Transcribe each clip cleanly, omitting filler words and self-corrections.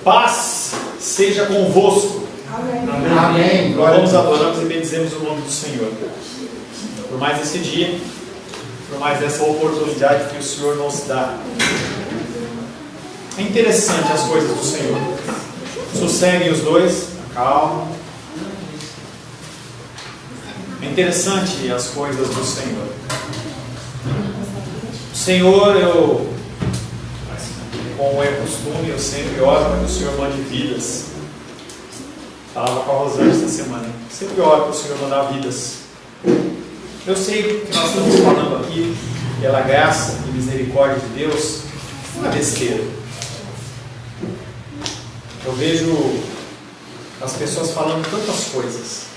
Paz seja convosco. Amém. Amém. Nós adoramos e bendizemos o nome do Senhor. Por mais esse dia, por mais essa oportunidade que o Senhor nos dá. É interessante as coisas do Senhor. Sosseguem os dois, calma. É interessante as coisas do Senhor. O Senhor, como é costume, eu sempre oro para que o Senhor mande vidas. Falava com a Rosângela esta semana. Sempre oro para o Senhor mandar vidas. Eu sei que nós estamos falando aqui, pela graça e misericórdia de Deus, não é besteira. Eu vejo as pessoas falando tantas coisas.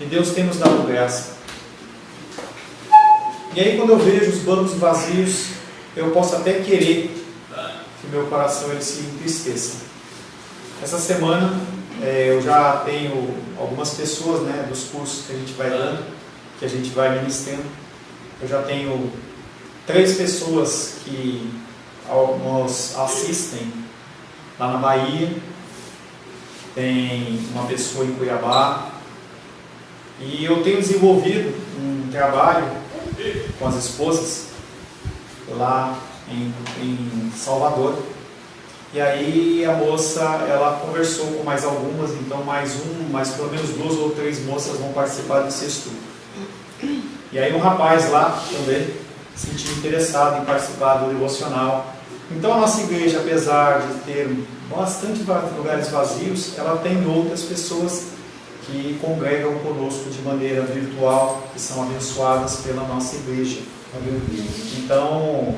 E Deus tem nos dado graça. E aí quando eu vejo os bancos vazios, eu posso até querer que meu coração ele se entristeça. Essa semana eu já tenho algumas pessoas, né, dos cursos que a gente vai dando, que a gente vai ministrando. Eu já tenho 3 pessoas que nos assistem lá na Bahia. Tem uma pessoa em Cuiabá. E eu tenho desenvolvido um trabalho com as esposas lá em Salvador. E aí a moça, ela conversou com mais algumas, então mais pelo menos 2 ou 3 moças vão participar desse estudo. E aí um rapaz lá também se sentiu interessado em participar do devocional. Então a nossa igreja, apesar de ter bastante lugares vazios, ela tem outras pessoas que congregam conosco de maneira virtual, que são abençoadas pela nossa igreja. Então,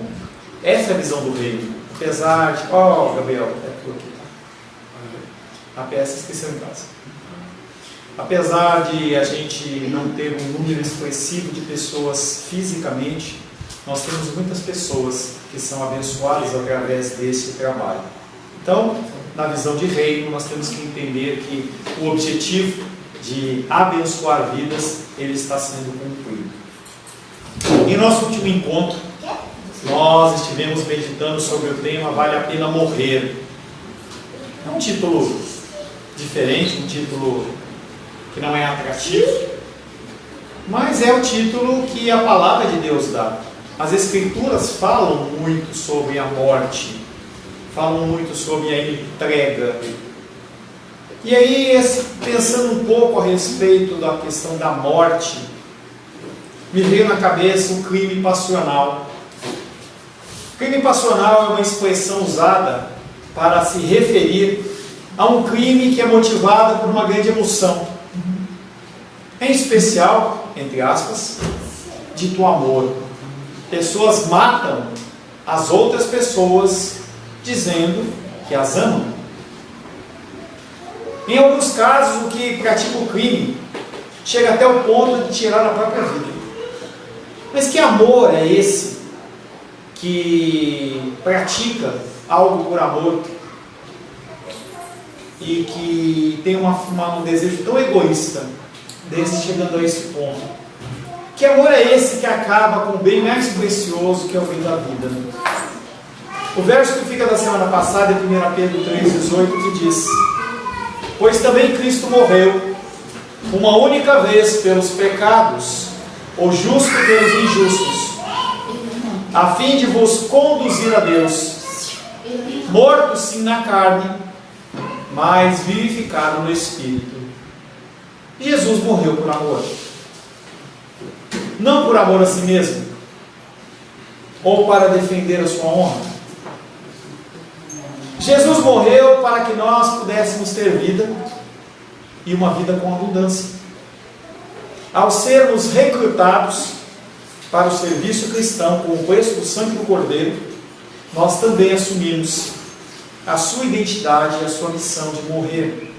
essa é a visão do reino. Apesar de... Gabriel, é tu aqui. A peça esqueceu em casa. Apesar de a gente não ter um número expressivo de pessoas fisicamente, nós temos muitas pessoas que são abençoadas através desse trabalho. Então, na visão de reino, nós temos que entender que o objetivo de abençoar vidas, ele está sendo cumprido. Em nosso último encontro, nós estivemos meditando sobre o tema Vale a Pena Morrer. É um título diferente, um título que não é atrativo, mas é o título que a palavra de Deus dá. As Escrituras falam muito sobre a morte, falam muito sobre a entrega. E aí, pensando um pouco a respeito da questão da morte, me veio na cabeça o crime passional. Crime passional é uma expressão usada para se referir a um crime que é motivado por uma grande emoção. Em especial, entre aspas, dito amor. Pessoas matam as outras pessoas dizendo que as amam. Em alguns casos, o que pratica o crime chega até o ponto de tirar a própria vida. Mas que amor é esse que pratica algo por amor e que tem um desejo tão egoísta, desse chegando a esse ponto? Que amor é esse que acaba com o bem mais precioso, que é o bem da vida? O verso que fica da semana passada é 1 Pedro 3,18, que diz: pois também Cristo morreu uma única vez pelos pecados, o justo pelos injustos, a fim de vos conduzir a Deus, morto sim na carne, mas vivificado no Espírito. Jesus morreu por amor, não por amor a si mesmo, ou para defender a sua honra. Jesus morreu para que nós pudéssemos ter vida, e uma vida com abundância. Ao sermos recrutados para o serviço cristão com o preço do sangue do Cordeiro, nós também assumimos a sua identidade e a sua missão de morrer.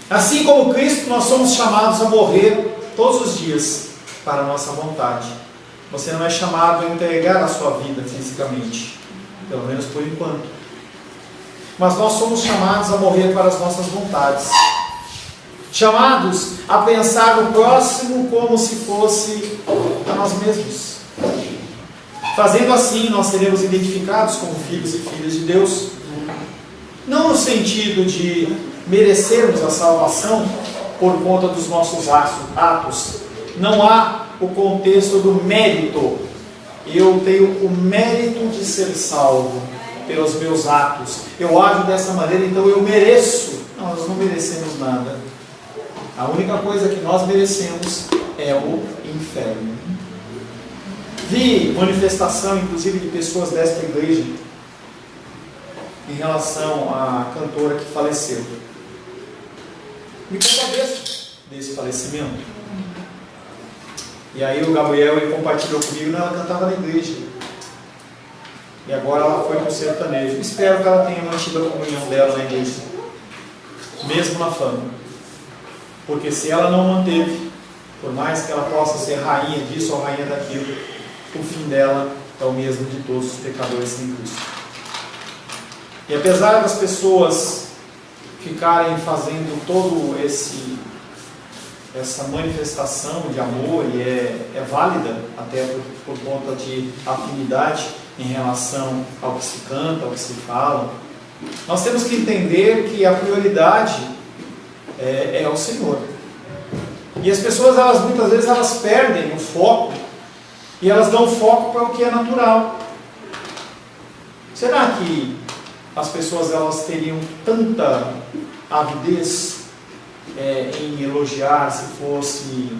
Assim como Cristo, nós somos chamados a morrer todos os dias para a nossa vontade. Você não é chamado a entregar a sua vida fisicamente, pelo menos por enquanto. Mas nós somos chamados a morrer para as nossas vontades. Chamados a pensar no próximo como se fosse a nós mesmos. Fazendo assim, nós seremos identificados como filhos e filhas de Deus. sentido de merecermos a salvação por conta dos nossos atos. Não há o contexto do mérito. Eu tenho o mérito de ser salvo pelos meus atos. Eu ajo dessa maneira, então eu mereço. Não, nós não merecemos nada. A única coisa que nós merecemos é o inferno. Vi manifestação, inclusive, de pessoas desta igreja em relação à cantora que faleceu. Me compadeço desse falecimento. E aí o Gabriel, ele compartilhou comigo, ela cantava na igreja. E agora ela foi para o sertanejo. Espero que ela tenha mantido a comunhão dela na igreja, mesmo na fama. Porque se ela não manteve, por mais que ela possa ser rainha disso ou rainha daquilo, o fim dela é o mesmo de todos os pecadores sem Cristo. E apesar das pessoas ficarem fazendo todo essa manifestação de amor, e é válida até por conta de afinidade em relação ao que se canta, ao que se fala, nós temos que entender que a prioridade é o Senhor. E as pessoas, muitas vezes, elas perdem o foco, e elas dão foco para o que é natural. Será que as pessoas elas teriam tanta avidez em elogiar se fosse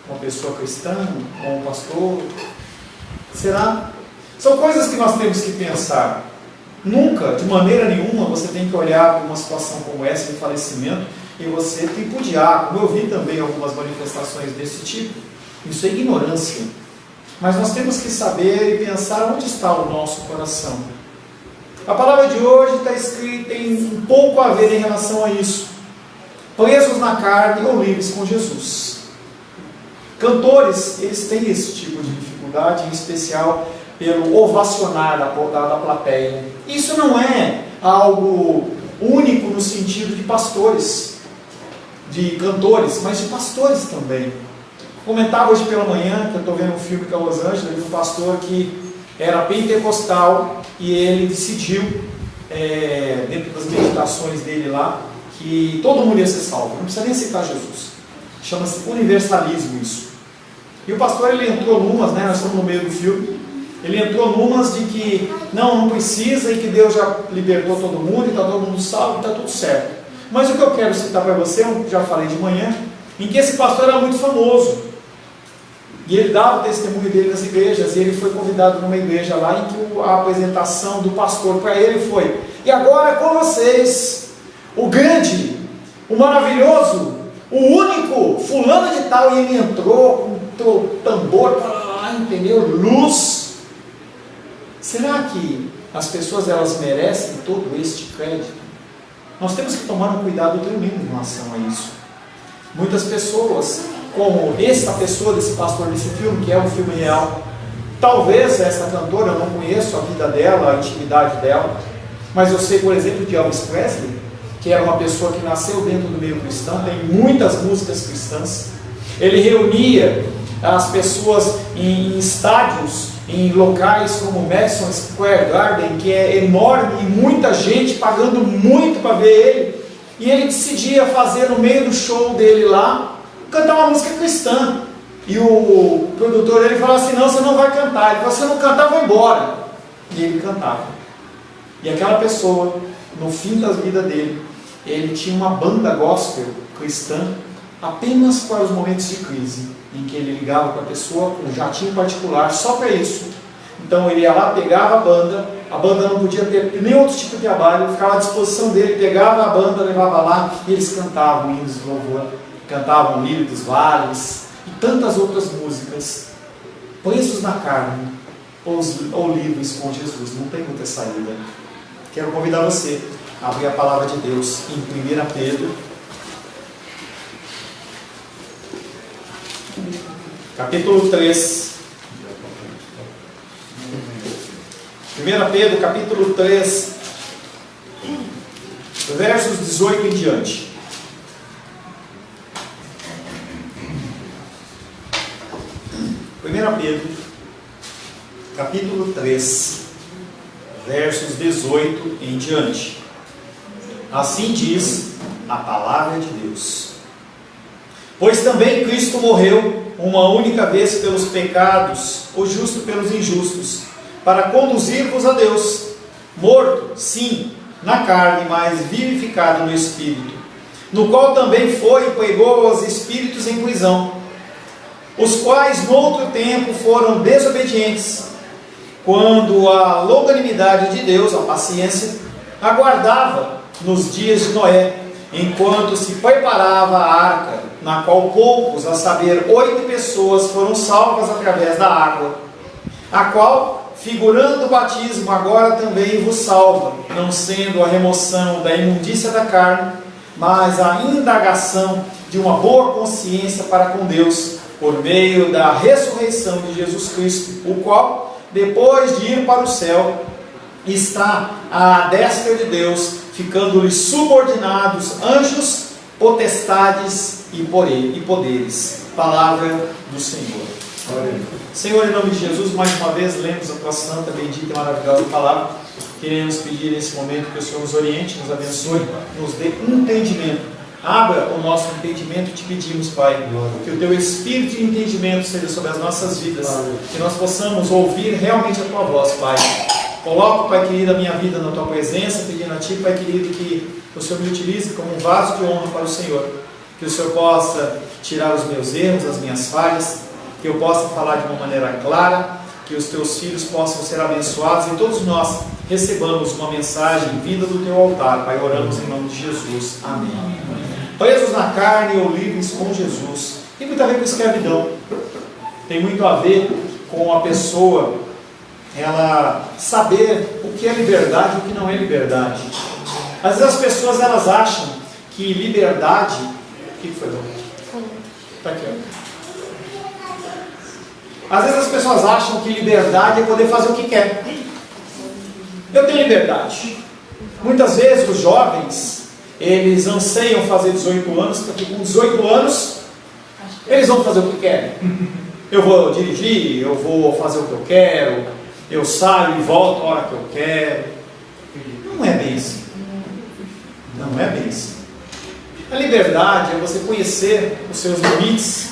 uma pessoa cristã, ou um pastor? Será? São coisas que nós temos que pensar. Nunca, de maneira nenhuma, você tem que olhar para uma situação como essa de falecimento e você tripudiar, como eu vi também algumas manifestações desse tipo. Isso é ignorância. Mas nós temos que saber e pensar onde está o nosso coração. A palavra de hoje está escrita, tem um pouco a ver em relação a isso. Presos na carne ou livres com Jesus. Cantores, eles têm esse tipo de dificuldade, em especial pelo ovacionar da plateia. Isso não é algo único no sentido de pastores, de cantores, mas de pastores também. Comentava hoje pela manhã, que eu estou vendo um filme com a Los Angeles, de um pastor que era pentecostal e ele decidiu, dentro das meditações dele lá, que todo mundo ia ser salvo, não precisa nem citar Jesus. Chama-se universalismo isso. E o pastor, ele entrou numas, nós estamos no meio do filme, ele entrou numas de que não precisa e que Deus já libertou todo mundo e está todo mundo salvo e está tudo certo. Mas o que eu quero citar para você, eu já falei de manhã, em que esse pastor era muito famoso. E ele dava o testemunho dele nas igrejas, e ele foi convidado numa igreja lá, em que a apresentação do pastor para ele foi: e agora com vocês, o grande, o maravilhoso, o único, fulano de tal, e ele entrou com o tambor para lá, entendeu? Luz. Será que as pessoas elas merecem todo este crédito? Nós temos que tomar um cuidado tremendo em relação a isso. Muitas pessoas, como essa pessoa desse pastor desse filme, que é um filme real, talvez essa cantora, eu não conheço a vida dela, a intimidade dela, mas eu sei, por exemplo, de Elvis Presley, que era uma pessoa que nasceu dentro do meio cristão, tem muitas músicas cristãs. Ele reunia as pessoas em estádios, em locais como Madison Square Garden, que é enorme, e muita gente pagando muito para ver ele, e ele decidia fazer no meio do show dele lá, cantar uma música cristã. E o produtor ele falou assim: não, você não vai cantar. Ele falou: se você não cantar, eu vou embora. E ele cantava. E aquela pessoa, no fim da vida dele, ele tinha uma banda gospel cristã apenas para os momentos de crise, em que ele ligava para a pessoa com um jatinho particular só para isso. Então ele ia lá, pegava a banda não podia ter nenhum outro tipo de trabalho, ficava à disposição dele, pegava a banda, levava lá, e eles cantavam hinos de louvor, cantavam Lírio dos Vales e tantas outras músicas. Presos na carne ou livres com Jesus, não tem muita saída. Quero convidar você a abrir a palavra de Deus em 1 Pedro, capítulo 3. 1 Pedro, capítulo 3, versos 18 em diante. Pedro, capítulo 3, versos 18 em diante. Assim diz a palavra de Deus. Pois também Cristo morreu uma única vez pelos pecados, o justo pelos injustos, para conduzir-vos a Deus, morto, sim, na carne, mas vivificado no Espírito, no qual também foi e pegou os espíritos em prisão, os quais no outro tempo foram desobedientes, quando a longanimidade de Deus, a paciência, aguardava nos dias de Noé, enquanto se preparava a arca, na qual poucos, a saber, 8 pessoas, foram salvas através da água, a qual, figurando o batismo, agora também vos salva, não sendo a remoção da imundícia da carne, mas a indagação de uma boa consciência para com Deus, por meio da ressurreição de Jesus Cristo, o qual, depois de ir para o céu, está à destra de Deus, ficando-lhes subordinados anjos, potestades e poderes. Palavra do Senhor. Senhor, em nome de Jesus, mais uma vez lemos a tua santa, bendita e maravilhosa palavra. Queremos pedir nesse momento que o Senhor nos oriente, nos abençoe, nos dê entendimento. Abra o nosso entendimento, te pedimos, Pai, que o teu espírito de entendimento seja sobre as nossas vidas, que nós possamos ouvir realmente a tua voz, Pai. Coloco, Pai querido, a minha vida na tua presença, pedindo a ti, Pai querido, que o Senhor me utilize como um vaso de honra para o Senhor, que o Senhor possa tirar os meus erros, as minhas falhas, que eu possa falar de uma maneira clara, que os teus filhos possam ser abençoados e todos nós recebamos uma mensagem vinda do teu altar. Pai, oramos em nome de Jesus. Amém. Presos na carne ou livres com Jesus. Tem muito a ver com escravidão. Tem muito a ver com a pessoa, ela saber o que é liberdade e o que não é liberdade. Às vezes as pessoas elas acham que liberdade... O que foi, Dom? Está aqui, ó. Às vezes as pessoas acham que liberdade é poder fazer o que quer. Eu tenho liberdade. Muitas vezes os jovens, eles anseiam fazer 18 anos, porque com 18 anos, eles vão fazer o que querem. Eu vou dirigir, eu vou fazer o que eu quero, eu saio e volto a hora que eu quero. Não é bem assim. Não é bem assim. A liberdade é você conhecer os seus limites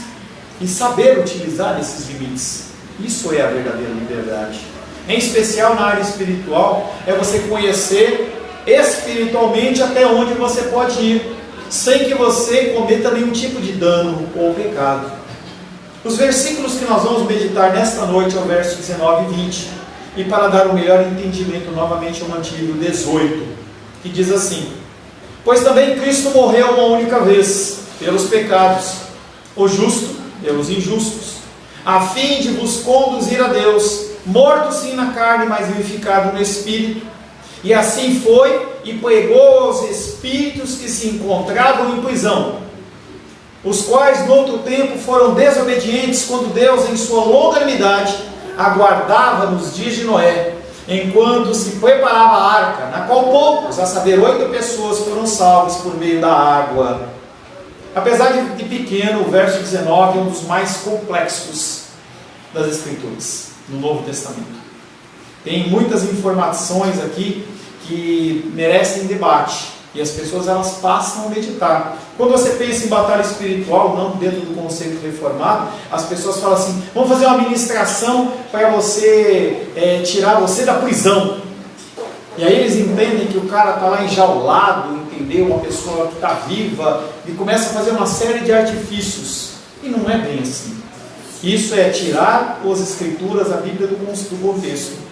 e saber utilizar esses limites. Isso é a verdadeira liberdade. Em especial na área espiritual, é você conhecer espiritualmente até onde você pode ir, sem que você cometa nenhum tipo de dano ou pecado. Os versículos que nós vamos meditar nesta noite é o verso 19 e 20. E para dar um melhor entendimento, novamente eu mantive o 18, que diz assim: pois também Cristo morreu uma única vez pelos pecados, o justo pelos injustos, a fim de vos conduzir a Deus, morto sim na carne, mas vivificado no Espírito. E assim foi e pegou os espíritos que se encontravam em prisão, os quais no outro tempo foram desobedientes, quando Deus em sua longanimidade aguardava nos dias de Noé, enquanto se preparava a arca, na qual poucos, a saber 8 pessoas, foram salvos por meio da água. Apesar de pequeno, o verso 19 é um dos mais complexos das Escrituras, no Novo Testamento. Tem muitas informações aqui que merecem debate, e as pessoas elas passam a meditar. Quando você pensa em batalha espiritual, não dentro do conceito reformado, as pessoas falam assim: vamos fazer uma ministração para você tirar você da prisão. E aí eles entendem que o cara está lá enjaulado, entendeu? Uma pessoa que está viva, e começa a fazer uma série de artifícios. E não é bem assim. Isso é tirar as Escrituras, a Bíblia do contexto.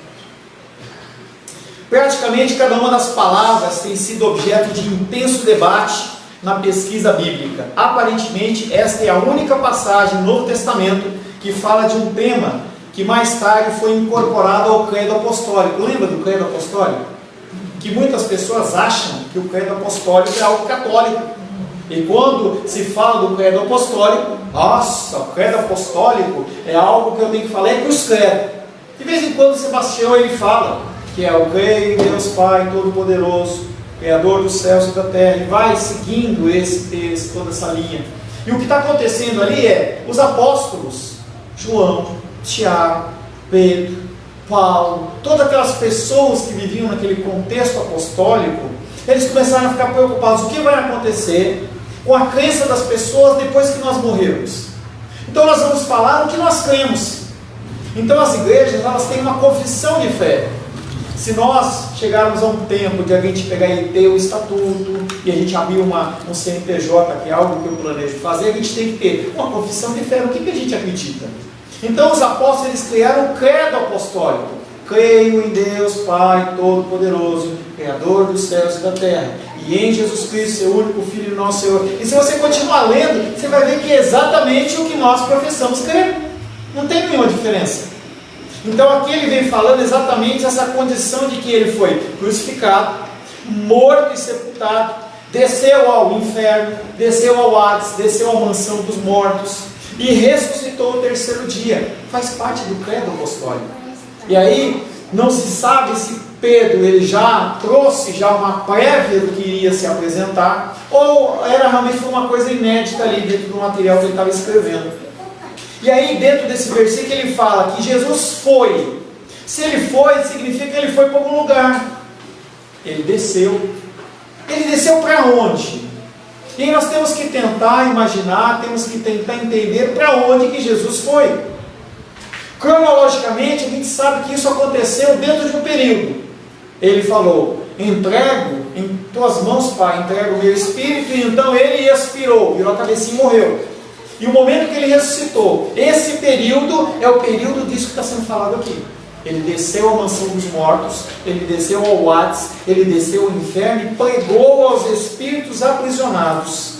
Praticamente cada uma das palavras tem sido objeto de intenso debate na pesquisa bíblica. Aparentemente, esta é a única passagem no Novo Testamento que fala de um tema que mais tarde foi incorporado ao credo apostólico. Lembra do credo apostólico? Que muitas pessoas acham que o credo apostólico é algo católico. E quando se fala do credo apostólico, nossa, o credo apostólico é algo que eu tenho que falar é cruz credo. De vez em quando Sebastião ele fala que é o creio em Deus Pai Todo-Poderoso, Criador dos céus e da terra, e vai seguindo esse texto, toda essa linha. E o que está acontecendo ali é os apóstolos, João, Tiago, Pedro, Paulo, todas aquelas pessoas que viviam naquele contexto apostólico, Eles começaram a ficar preocupados: o que vai acontecer com a crença das pessoas depois que nós morrermos? Então nós vamos falar o que nós cremos. Então as igrejas, elas têm uma confissão de fé. Se nós chegarmos a um tempo de a gente pegar e ter o estatuto, e a gente abrir um CNPJ, que é algo que eu planejo fazer, a gente tem que ter uma confissão de fé. No que a gente acredita? Então os apóstolos, eles criaram o credo apostólico. Creio em Deus Pai Todo-Poderoso, Criador dos céus e da terra, e em Jesus Cristo, seu único Filho, nosso Senhor. E se você continuar lendo, você vai ver que é exatamente o que nós professamos crer. Não tem nenhuma diferença. Então aqui ele vem falando exatamente essa condição de que ele foi crucificado, morto e sepultado, desceu ao inferno, desceu ao Hades, desceu à mansão dos mortos e ressuscitou no terceiro dia. Faz parte do credo apostólico. E aí não se sabe se Pedro ele já trouxe uma prévia do que iria se apresentar, ou era realmente uma coisa inédita ali dentro do material que ele estava escrevendo. E aí dentro desse versículo ele fala que Jesus foi. Se ele foi, significa que ele foi para algum lugar. Ele desceu. Ele desceu para onde? E aí nós temos que tentar imaginar, temos que tentar entender para onde que Jesus foi. Cronologicamente a gente sabe que isso aconteceu dentro de um período. Ele falou: entrego em tuas mãos, Pai, entrego o meu espírito. E então ele expirou, virou a cabecinha e morreu. E o momento que ele ressuscitou, esse período é o período disso que está sendo falado aqui. Ele desceu à mansão dos mortos, ele desceu ao Hades, ele desceu ao inferno e pregou aos espíritos aprisionados.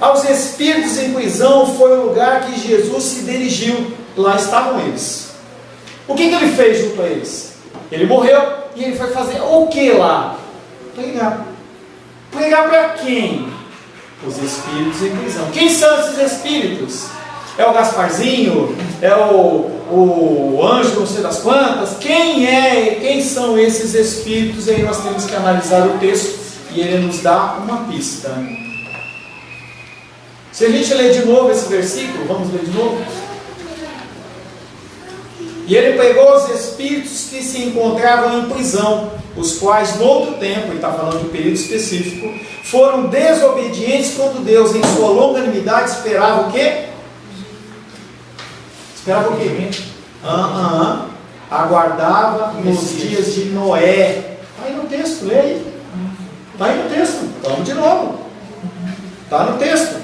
Aos espíritos em prisão foi o lugar que Jesus se dirigiu. Lá estavam eles. O que ele fez junto a eles? Ele morreu e ele foi fazer o que lá? Pregar. Pregar para quem? Os espíritos em prisão. Quem são esses espíritos? É o Gasparzinho? É o anjo não sei das quantas? Quem são esses espíritos? E aí nós temos que analisar o texto e ele nos dá uma pista. Se a gente ler de novo esse versículo, vamos ler de novo? E ele pegou os espíritos que se encontravam em prisão, os quais no outro tempo, ele está falando de um período específico, foram desobedientes quando Deus, em sua longanimidade, esperava o quê? Esperava o quê? Aguardava nos dias de Noé. Está aí no texto, lê aí. Está aí no texto. Vamos de novo. Está no texto.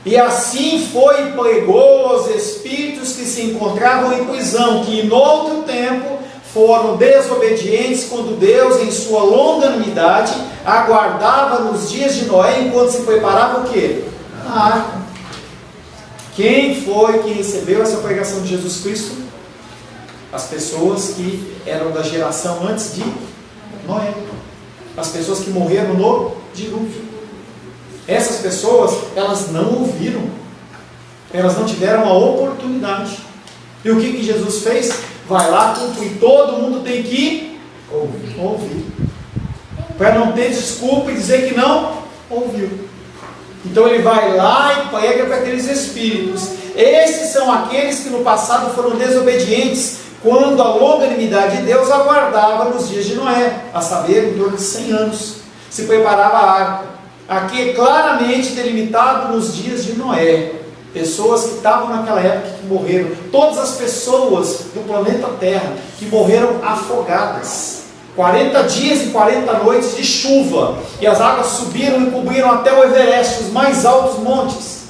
E assim foi e pregou os espíritos que se encontravam em prisão, que no outro tempo foram desobedientes quando Deus, em sua longanimidade, aguardava nos dias de Noé, enquanto se preparava o quê? A arca. Quem foi que recebeu essa pregação de Jesus Cristo? As pessoas que eram da geração antes de Noé. As pessoas que morreram no dilúvio. Essas pessoas, elas não ouviram. Elas não tiveram a oportunidade. E o que Jesus fez? Vai lá, cumpre, todo mundo tem que ouvir. Para não ter desculpa e dizer que não ouviu. Então ele vai lá e prega para aqueles espíritos. Esses são aqueles que no passado foram desobedientes, quando a longanimidade de Deus aguardava nos dias de Noé, a saber, em torno de 100 anos, se preparava a arca. Aqui é claramente delimitado nos dias de Noé. Pessoas que estavam naquela época que morreram. Todas as pessoas do planeta Terra que morreram afogadas. 40 dias e 40 noites de chuva. E as águas subiram e cobriram até o Everest, os mais altos montes.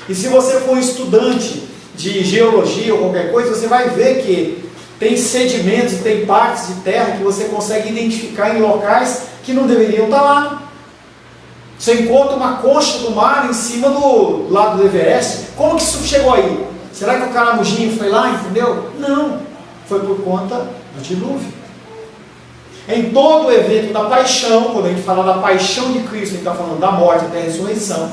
E se você for um estudante de geologia ou qualquer coisa, você vai ver que tem sedimentos e tem partes de terra que você consegue identificar em locais que não deveriam estar lá. Você encontra uma concha do mar em cima do lado do Everest. Como que isso chegou aí? Será que o caramujinho foi lá, entendeu? Não. Foi por conta do dilúvio. Em todo o evento da paixão, quando a gente fala da paixão de Cristo, a gente está falando da morte até a ressurreição.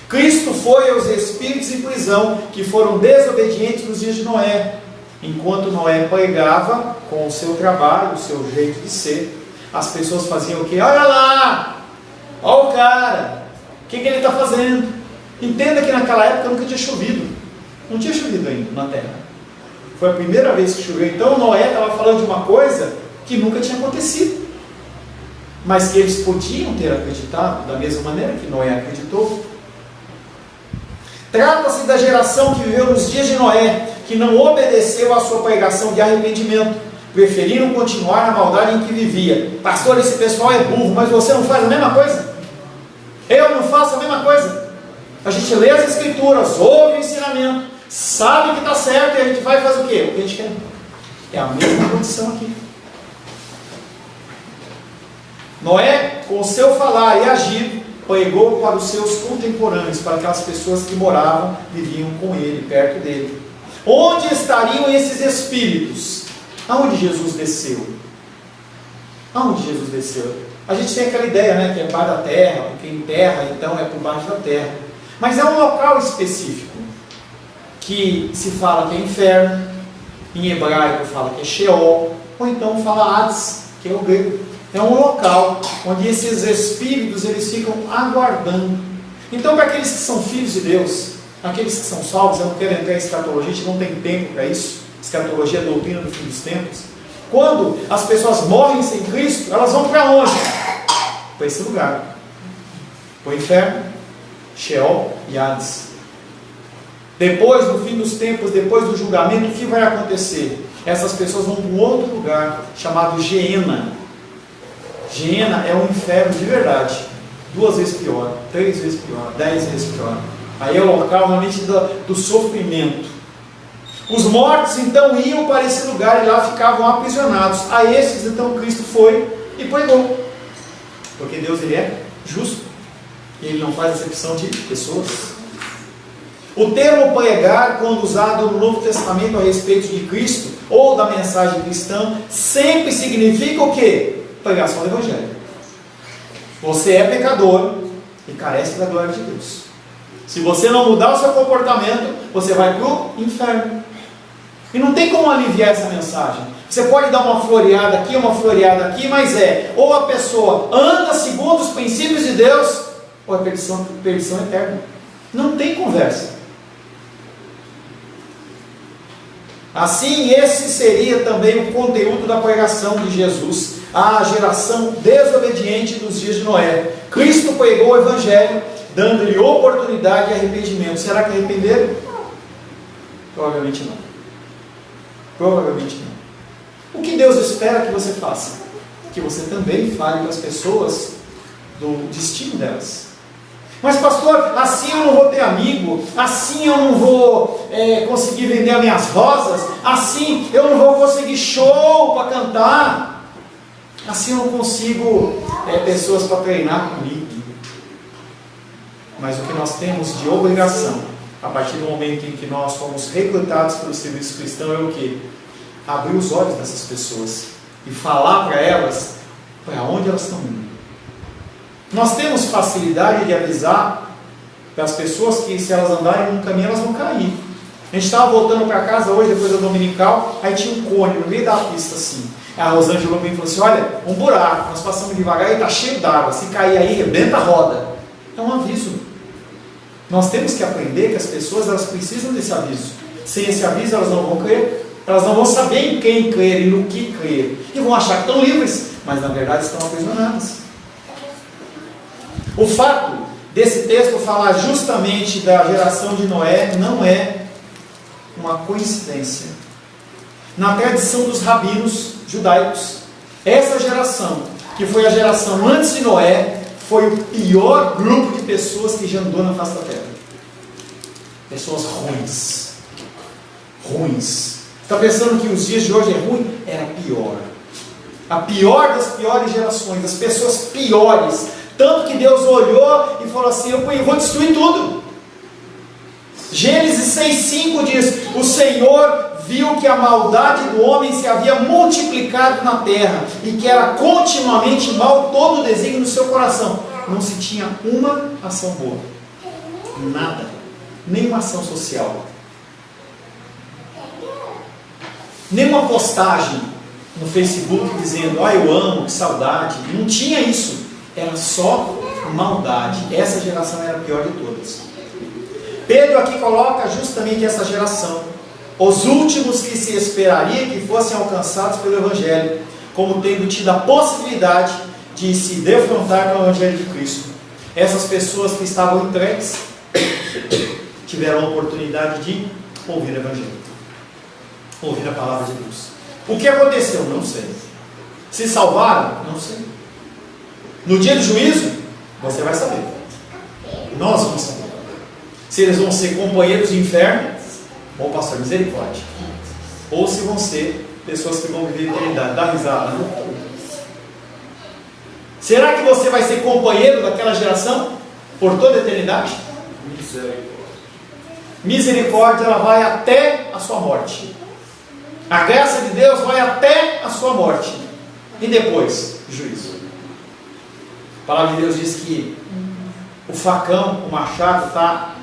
Cristo foi aos espíritos em prisão que foram desobedientes nos dias de Noé. Enquanto Noé pregava com o seu trabalho, o seu jeito de ser, as pessoas faziam o quê? Olha lá! Olha o cara, o que ele está fazendo? Entenda que naquela época nunca tinha chovido. Não tinha chovido ainda na terra. Foi a primeira vez que choveu. Então Noé estava falando de uma coisa que nunca tinha acontecido. mas que eles podiam ter acreditado da mesma maneira que Noé acreditou. Trata-se da geração que viveu nos dias de Noé, que não obedeceu à sua pregação de arrependimento, preferiram continuar na maldade em que vivia. Pastor, esse pessoal é burro, mas você não faz a mesma coisa? Eu não faço a mesma coisa. A gente lê as escrituras, ouve o ensinamento, sabe que está certo, e a gente vai fazer o quê? O que a gente quer. É a mesma condição aqui. Noé, com o seu falar e agir, pregou para os seus contemporâneos, para aquelas pessoas que moravam, viviam com ele, perto dele. Onde estariam esses espíritos? Aonde Jesus desceu? Aonde Jesus desceu? A gente tem aquela ideia, né, que é baixo da terra, porque em terra, então, é por baixo da terra. Mas é um local específico, que se fala que é inferno, em hebraico fala que é Sheol, ou então fala Hades, que é o grego. É um local onde esses espíritos eles ficam aguardando. Então, para aqueles que são filhos de Deus, aqueles que são salvos, eu não quero entrar em escatologia, a gente não tem tempo para isso. Escatologia é a doutrina do fim dos tempos. Quando as pessoas morrem sem Cristo, elas vão para onde? Para esse lugar. Para o inferno, Sheol e Hades. Depois, no fim dos tempos, depois do julgamento, o que vai acontecer? Essas pessoas vão para um outro lugar, chamado Geena. Geena é um inferno de verdade, 2 vezes pior, 3 vezes pior, 10 vezes pior. Aí é o local realmente do sofrimento. Os mortos então iam para esse lugar e lá ficavam aprisionados. A esses então Cristo foi e pregou, porque Deus ele é justo e ele não faz acepção de pessoas. O termo pregar, quando usado no Novo Testamento a respeito de Cristo ou da mensagem cristã, sempre significa o quê? Pregação do Evangelho. Você é pecador e carece da glória de Deus. Se você não mudar o seu comportamento, você vai para o inferno. E não tem como aliviar essa mensagem. Você pode dar uma floreada aqui, mas ou a pessoa anda segundo os princípios de Deus, ou é perdição eterna. Não tem conversa. Assim, esse seria também o conteúdo da pregação de Jesus à geração desobediente dos dias de Noé. Cristo pregou o Evangelho, dando-lhe oportunidade de arrependimento. Será que arrependeram? Provavelmente não. Provavelmente não. O que Deus espera que você faça? Que você também fale para as pessoas do destino delas. Mas pastor, assim eu não vou ter amigo, assim eu não vou conseguir vender as minhas rosas, assim eu não vou conseguir show para cantar, assim eu não consigo pessoas para treinar comigo. Mas o que nós temos de obrigação, a partir do momento em que nós fomos recrutados pelo serviço cristão, é o quê? Abrir os olhos dessas pessoas e falar para elas para onde elas estão indo. Nós temos facilidade de avisar para as pessoas que se elas andarem num caminho elas vão cair. A gente estava voltando para casa hoje, depois da dominical, aí tinha um cone no meio da pista assim. A Rosângela me falou assim, olha, um buraco, nós passamos devagar e está cheio d'água, se cair aí, rebenta a roda. É um aviso. Nós temos que aprender que as pessoas elas precisam desse aviso. Sem esse aviso elas não vão crer, elas não vão saber em quem crer e no que crer. E vão achar que estão livres, mas na verdade estão aprisionadas. O fato desse texto falar justamente da geração de Noé não é uma coincidência. Na tradição dos rabinos judaicos, essa geração, que foi a geração antes de Noé, foi o pior grupo de pessoas que já andou na face da terra. Pessoas ruins. Ruins. Está pensando que os dias de hoje é ruim? Era pior. A pior das piores gerações, as pessoas piores. Tanto que Deus olhou e falou assim, eu vou destruir tudo. Gênesis 6,5 diz, o Senhor viu que a maldade do homem se havia multiplicado na terra, e que era continuamente mal todo o desígnio do seu coração. Não se tinha uma ação boa. Nada. Nenhuma ação social. Nenhuma postagem no Facebook dizendo, eu amo, que saudade. Não tinha isso. Era só maldade. Essa geração era a pior de todas. Pedro aqui coloca justamente essa geração, os últimos que se esperaria que fossem alcançados pelo Evangelho, como tendo tido a possibilidade de se defrontar com o Evangelho de Cristo. Essas pessoas que estavam entregues tiveram a oportunidade de ouvir o Evangelho, ouvir a palavra de Deus. O que aconteceu? Não sei. Se salvaram? Não sei. No dia do juízo, você vai saber. Nós vamos saber. Se eles vão ser companheiros de inferno, ou pastor, misericórdia, ou se vão ser pessoas que vão viver a eternidade. Dá risada, né? Será que você vai ser companheiro daquela geração por toda a eternidade? Misericórdia, ela vai até a sua morte. A graça de Deus vai até a sua morte. E depois, juízo. A palavra de Deus diz que o facão, o machado está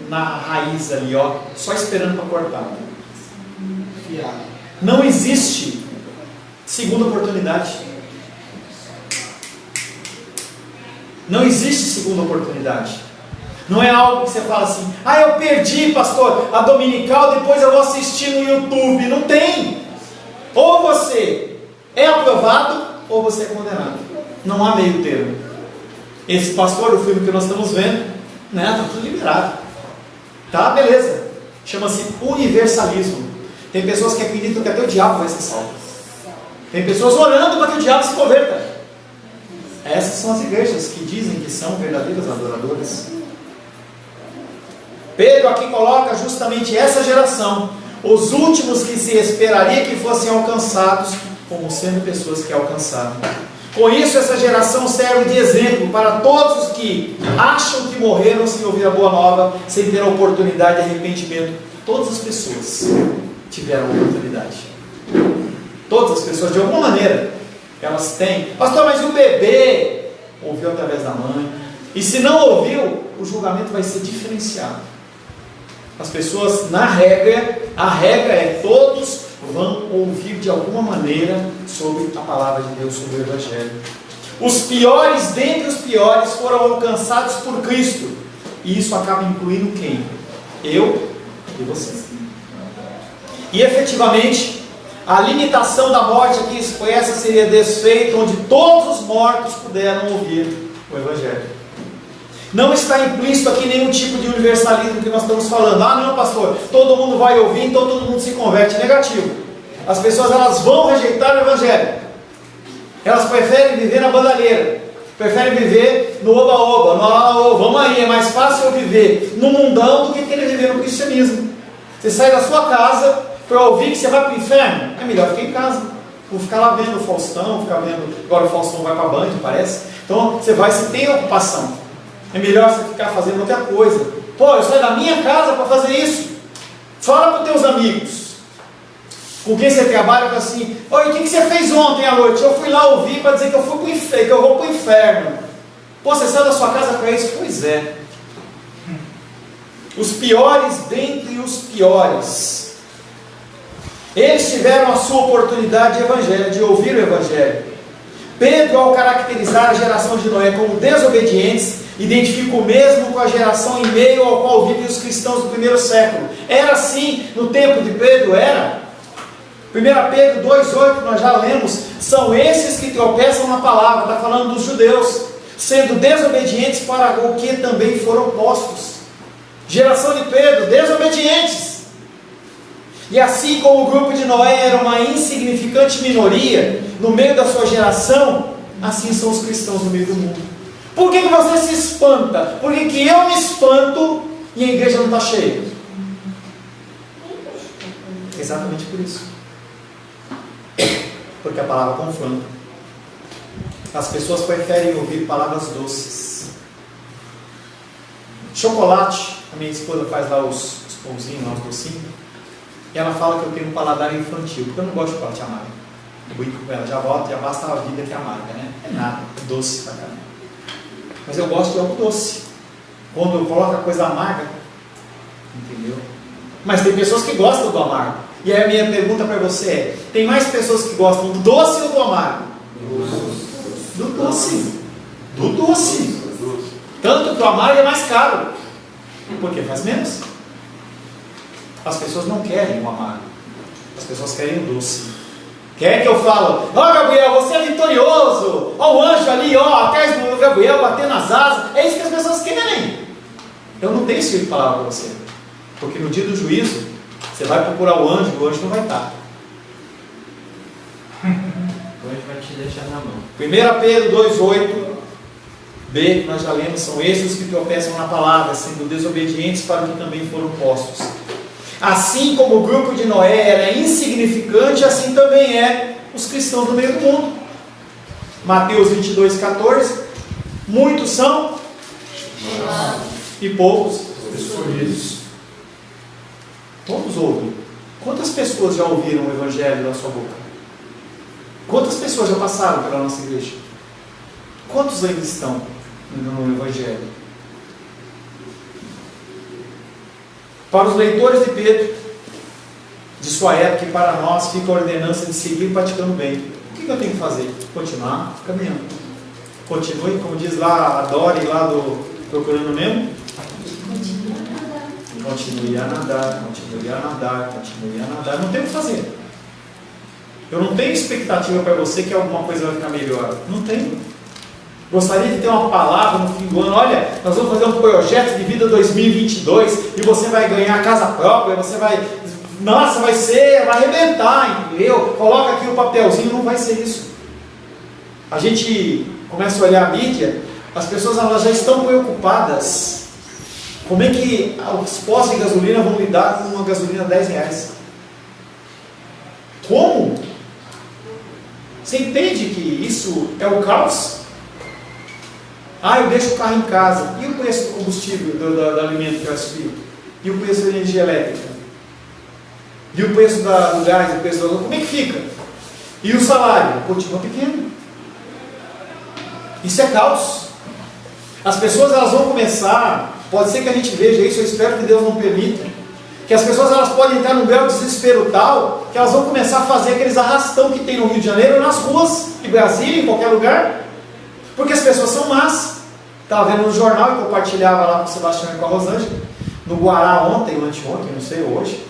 na raiz ali, ó, só esperando para cortar. Não existe segunda oportunidade. Não existe segunda oportunidade. Não é algo que você fala assim: ah, eu perdi, pastor, a dominical, depois eu vou assistir no YouTube. Não tem. Ou você é aprovado, ou você é condenado. Não há meio termo. Esse pastor, o filme que nós estamos vendo, né, está tudo liberado. Tá, beleza. Chama-se universalismo. Tem pessoas que acreditam que até o diabo vai ser salvo. Tem pessoas orando para que o diabo se converta. Essas são as igrejas que dizem que são verdadeiras adoradoras. Pedro aqui coloca justamente essa geração, os últimos que se esperaria que fossem alcançados, como sendo pessoas que alcançaram. Com isso, essa geração serve de exemplo para todos os que acham que morreram sem ouvir a boa nova, sem ter a oportunidade de arrependimento. Todas as pessoas tiveram a oportunidade. Todas as pessoas, de alguma maneira, elas têm. Pastor, mas o bebê ouviu através da mãe. E se não ouviu, o julgamento vai ser diferenciado. As pessoas, na regra, a regra é todos vão ouvir de alguma maneira sobre a palavra de Deus, sobre o Evangelho. Os piores dentre os piores foram alcançados por Cristo. E isso acaba incluindo quem? Eu e você. E efetivamente, a limitação da morte aqui expressa seria desfeita, onde todos os mortos puderam ouvir o Evangelho. Não está implícito aqui nenhum tipo de universalismo que nós estamos falando. Ah, não, pastor, todo mundo vai ouvir, então todo mundo se converte. Negativo. As pessoas, elas vão rejeitar o Evangelho. Elas preferem viver na bandalheira, preferem viver no oba-oba, no ala-oba. Vamos aí, é mais fácil eu viver no mundão do que querer viver no cristianismo. Você sai da sua casa para ouvir que você vai para o inferno, é melhor ficar em casa. Vou ficar lá vendo o Faustão, ficar vendo, agora o Faustão vai para a Band, parece. Então você vai, se tem ocupação. É melhor você ficar fazendo outra coisa. Pô, eu saio da minha casa para fazer isso. Fala para os teus amigos, com quem você trabalha, fala assim: oi, o que você fez ontem à noite? Eu fui lá ouvir para dizer que eu fui pro inferno, que eu vou para o inferno. Pô, você saiu da sua casa para isso? Pois é. Os piores dentre os piores, eles tiveram a sua oportunidade de evangelho, de ouvir o Evangelho. Pedro, ao caracterizar a geração de Noé como desobedientes, identifica o mesmo com a geração em meio ao qual vivem os cristãos do primeiro século. Era assim no tempo de Pedro? Era. 1 Pedro 2,8, nós já lemos, são esses que tropeçam na palavra, está falando dos judeus, sendo desobedientes para o que também foram postos. Geração de Pedro, desobedientes. E assim como o grupo de Noé era uma insignificante minoria no meio da sua geração, assim são os cristãos no meio do mundo. Por que você se espanta? Por que eu me espanto e a igreja não está cheia? Exatamente por isso. Porque a palavra confronta. As pessoas preferem ouvir palavras doces. Chocolate, a minha esposa faz lá os pãozinhos, lá os docinhos, e ela fala que eu tenho um paladar infantil, porque eu não gosto de chocolate amargo. Eu brinco com ela, já basta a vida que é amarga, né? É nada, é doce pra caramba. Mas eu gosto de algo doce. Quando eu coloco a coisa amarga, entendeu? Mas tem pessoas que gostam do amargo. E aí a minha pergunta para você é: tem mais pessoas que gostam do doce ou do amargo? Do doce. Do doce. Tanto que o amargo é mais caro, porque faz menos. As pessoas não querem o amargo, as pessoas querem o doce. Quer que eu falo, ó Gabriel, você é vitorioso, ó o anjo ali, ó, atrás do Gabriel batendo as asas, é isso que as pessoas querem. Eu não tenho esse tipo de palavra para você, porque no dia do juízo, você vai procurar o anjo não vai estar. O anjo vai te deixar na mão. 1 Pedro 2,8b, que nós já lemos, são esses os que tropeçam na palavra, sendo desobedientes para o que também foram postos. Assim como o grupo de Noé era insignificante, assim também é os cristãos no meio do mundo. Mateus 22,14, muitos são e poucos escolhidos. Todos ouvem. Quantas pessoas já ouviram o Evangelho da sua boca? Quantas pessoas já passaram pela nossa igreja? Quantos ainda estão no Evangelho? Para os leitores de Pedro, de sua época, e para nós, fica a ordenança de seguir praticando bem. O que eu tenho que fazer? Continuar caminhando. Continue, como diz lá a Dori, lá do Procurando Mesmo. Continue a nadar, continue a nadar, continue a nadar. Não tem o que fazer. Eu não tenho expectativa para você que alguma coisa vai ficar melhor. Não tenho. Gostaria de ter uma palavra no fim do ano. Olha, nós vamos fazer um projeto de vida 2022 e você vai ganhar casa própria, você vai... Nossa, vai arrebentar, entendeu? Coloca aqui o papelzinho, não vai ser isso. A gente começa a olhar a mídia, as pessoas elas já estão preocupadas. Como é que os postos de gasolina vão lidar com uma gasolina R$10? Como? Você entende que isso é o caos? Eu deixo o carro em casa. E o preço do combustível, do alimento que vai subir? E o preço da energia elétrica? E o preço do gás? O preço da... Como é que fica? E o salário? Continua pequeno. Isso é caos. As pessoas elas vão começar, pode ser que a gente veja isso, eu espero que Deus não permita, que as pessoas elas podem entrar num belo desespero tal, que elas vão começar a fazer aqueles arrastão que tem no Rio de Janeiro, nas ruas de Brasília, em qualquer lugar, porque as pessoas são más. Estava vendo no jornal e compartilhava lá com o Sebastião e com a Rosângela, no Guará ontem, ou anteontem, não sei, hoje,